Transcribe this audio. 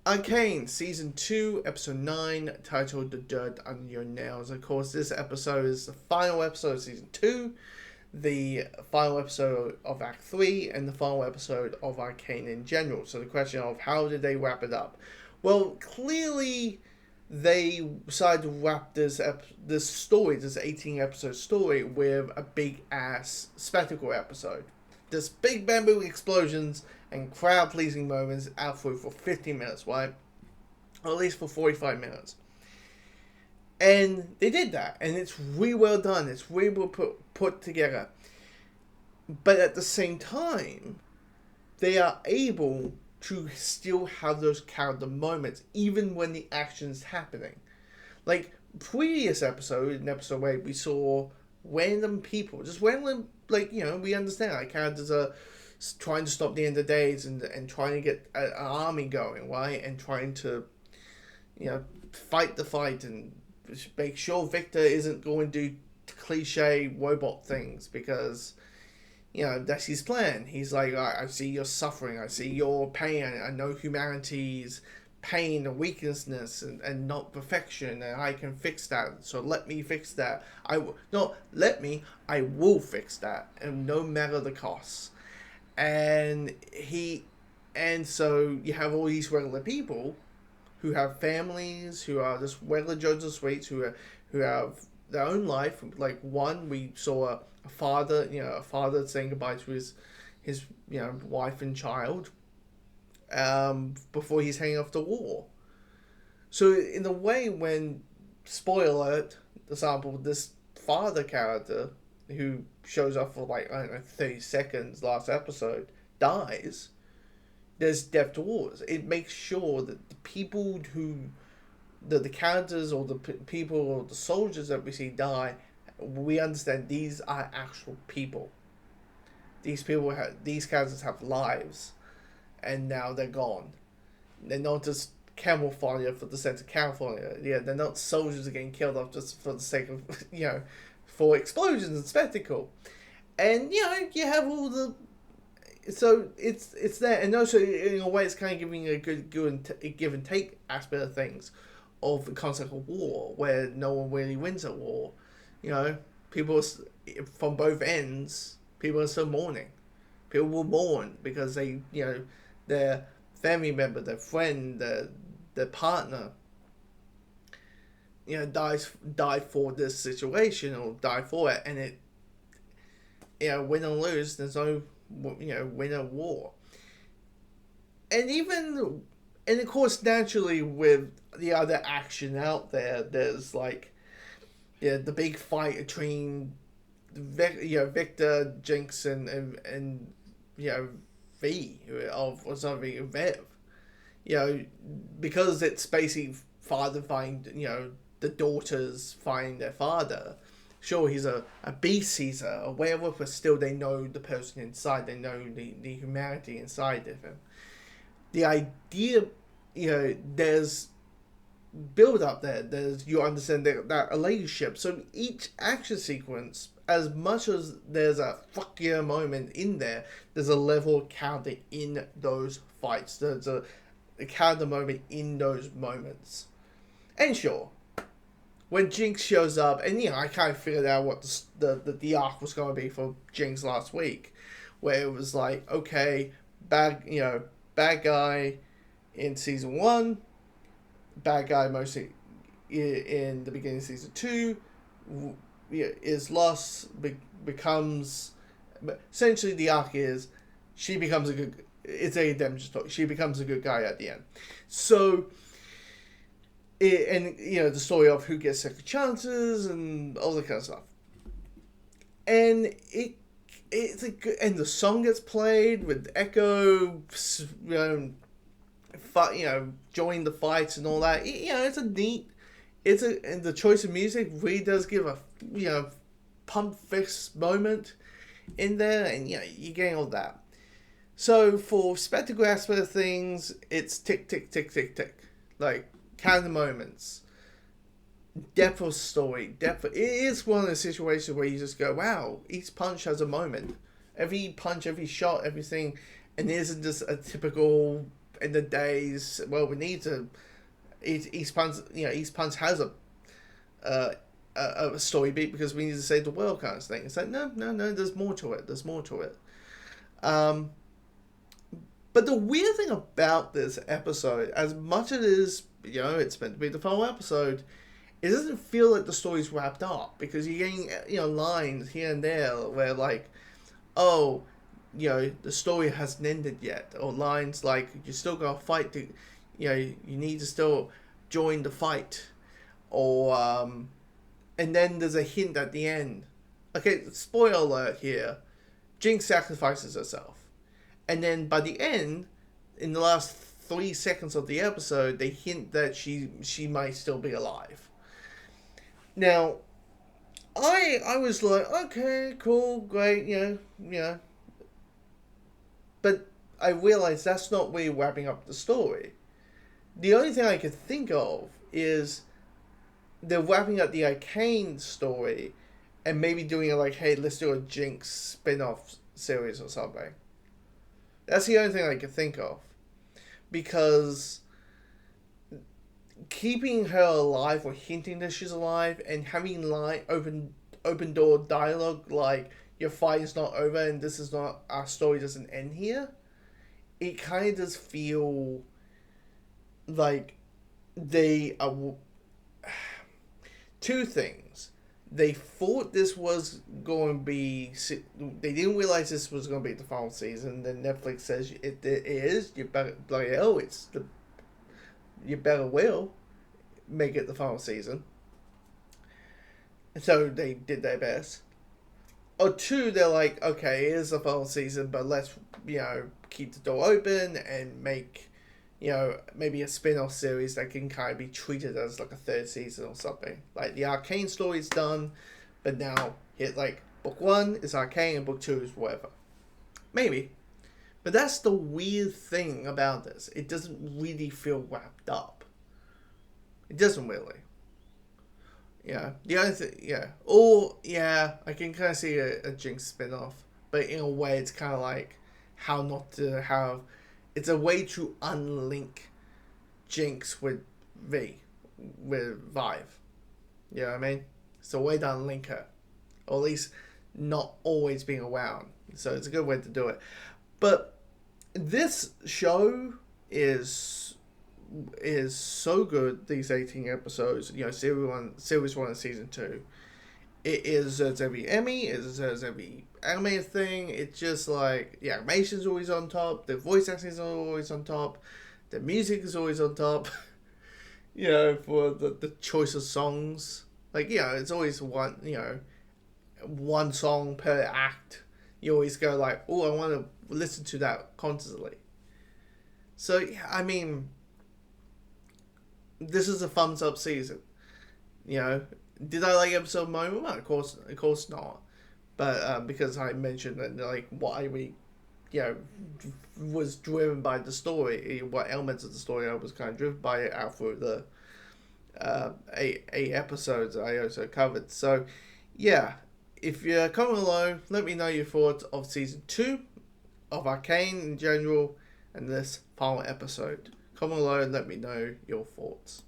Arcane, Season 2, Episode 9, titled The Dirt Under Your Nails. Of course, this episode is the final episode of Season 2, the final episode of Act 3, and the final episode of Arcane in general. So the question of how did they wrap it up? Well, clearly they decided to wrap this story, this 18-episode story, with a big-ass spectacle episode. Just big bamboo explosions and crowd-pleasing moments out for 50 minutes, right? Or at least for 45 minutes. And they did that, and it's really well done. It's really well put together. But at the same time, they are able to still have those character moments, even when the action's happening. Like, previous episode, in episode 8, we saw random people, just random, like, you know, we understand, like, characters are trying to stop the end of days and trying to get an army going, right? And trying to, you know, fight the fight and make sure Victor isn't going to do cliche robot things because, you know, that's his plan. He's like, I see your suffering, I see your pain, I know humanity's pain and weakness and not perfection, and I can fix that, so let me fix that. I will fix that, and no matter the cost. And so you have all these regular people who have families, who are just regular Joes and Sweets, who have their own life. Like one, we saw a father, a father saying goodbye to his wife and child, before he's heading off to war. So in a way, when, spoiler alert, example, this father character who shows up for 30 seconds last episode dies, there's death to wars. It makes sure that the people the characters or the people or the soldiers that we see die, we understand these are actual people. These characters have lives, and now they're gone. They're not just camel fodder for the sake of camel fodder. Yeah, they're not soldiers getting killed off just for the sake of, for explosions and spectacle. And, you have all the... So, it's there. And also, in a way, it's kind of giving a good give and take aspect of things, of the concept of war, where no one really wins at war. People from both ends, people are still mourning. People will mourn because they, their family member, their friend, their partner, died for this situation or died for it, and it, win or lose, there's no, win or war. And of course, naturally, with the other action out there, there's the big fight between Victor, Jinx, and V or something, Vev. Because it's basically father finding, the daughters finding their father. Sure, he's a beast, he's a werewolf, but still they know the person inside, they know the humanity inside of him. The idea, there's build up there. You understand that relationship. So each action sequence, as much as there's a fuck yeah moment in there, there's a level of character in those fights. There's a character moment in those moments. And sure, when Jinx shows up, and I kind of figured out what the arc was going to be for Jinx last week, where it was like, okay, bad guy in season 1, bad guy mostly in the beginning of season 2, is lost, becomes, essentially the arc is she becomes it's a redemption story. She becomes a good guy at the end. So, the story of who gets second chances and all that kind of stuff. And it's a good, and the song gets played with Echo, join the fights and all that. It's a neat. And the choice of music really does give a pump fix moment in there, and you're getting all that. So for spectacle aspect of things, it's tick tick tick tick tick, like character moments, depth of story, depth. It is one of those situations where you just go, wow, each punch has a moment. Every punch, every shot, everything, and it isn't just a typical in the days, well, we need to. East Punch has a story beat because we need to save the world kind of thing. It's like, no, there's more to it. But the weird thing about this episode, as much as it is, it's meant to be the final episode, it doesn't feel like the story's wrapped up, because you're getting, lines here and there where, like, oh, the story hasn't ended yet, or lines like, you still gotta fight to, you need to still join the fight, or, and then there's a hint at the end. Okay, spoiler alert here, Jinx sacrifices herself. And then by the end, in the last 3 seconds of the episode, they hint that she might still be alive. Now, I was like, okay, cool, great, But I realized that's not really wrapping up the story. The only thing I could think of is they're wrapping up the Arcane story and maybe doing it like, hey, let's do a Jinx spin-off series or something. That's the only thing I could think of. Because keeping her alive or hinting that she's alive and having open door dialogue like, your fight is not over and this is not, our story doesn't end here, it kind of does feel like they are... Two things. They thought this was going to be... They didn't realize this was going to be the final season. Then Netflix says it is. You better... Like, oh, it's the... You better will make it the final season. So they did their best. Or two, they're like, okay, it is the final season, but let's, keep the door open and make, maybe a spin-off series that can kind of be treated as like a third season or something. Like the Arcane story's done, but now book 1 is Arcane and book 2 is whatever. Maybe. But that's the weird thing about this. It doesn't really feel wrapped up. It doesn't really. Yeah, the other thing, I can kind of see a Jinx spin-off, but in a way it's kind of like how not to have, it's a way to unlink Jinx with Vive. You know what I mean? It's a way to unlink her, or at least not always being around, so it's a good way to do it. But this show is so good, these 18 episodes, series 1 and season 2. It deserves every Emmy, it deserves every animated thing. It's just like, the animation's always on top, the voice acting is always on top, the music is always on top, for the choice of songs. Like, it's always one song per act. You always go like, oh, I want to listen to that constantly. So, I mean... This is a thumbs up season. Did I like episode moment? Well, of course not. But because I mentioned that, like, why we, was driven by the story, what elements of the story I was kind of driven by it out through the eight episodes I also covered. So, yeah, if you're coming along, let me know your thoughts of season 2 of Arcane in general and this final episode. Comment below and let me know your thoughts.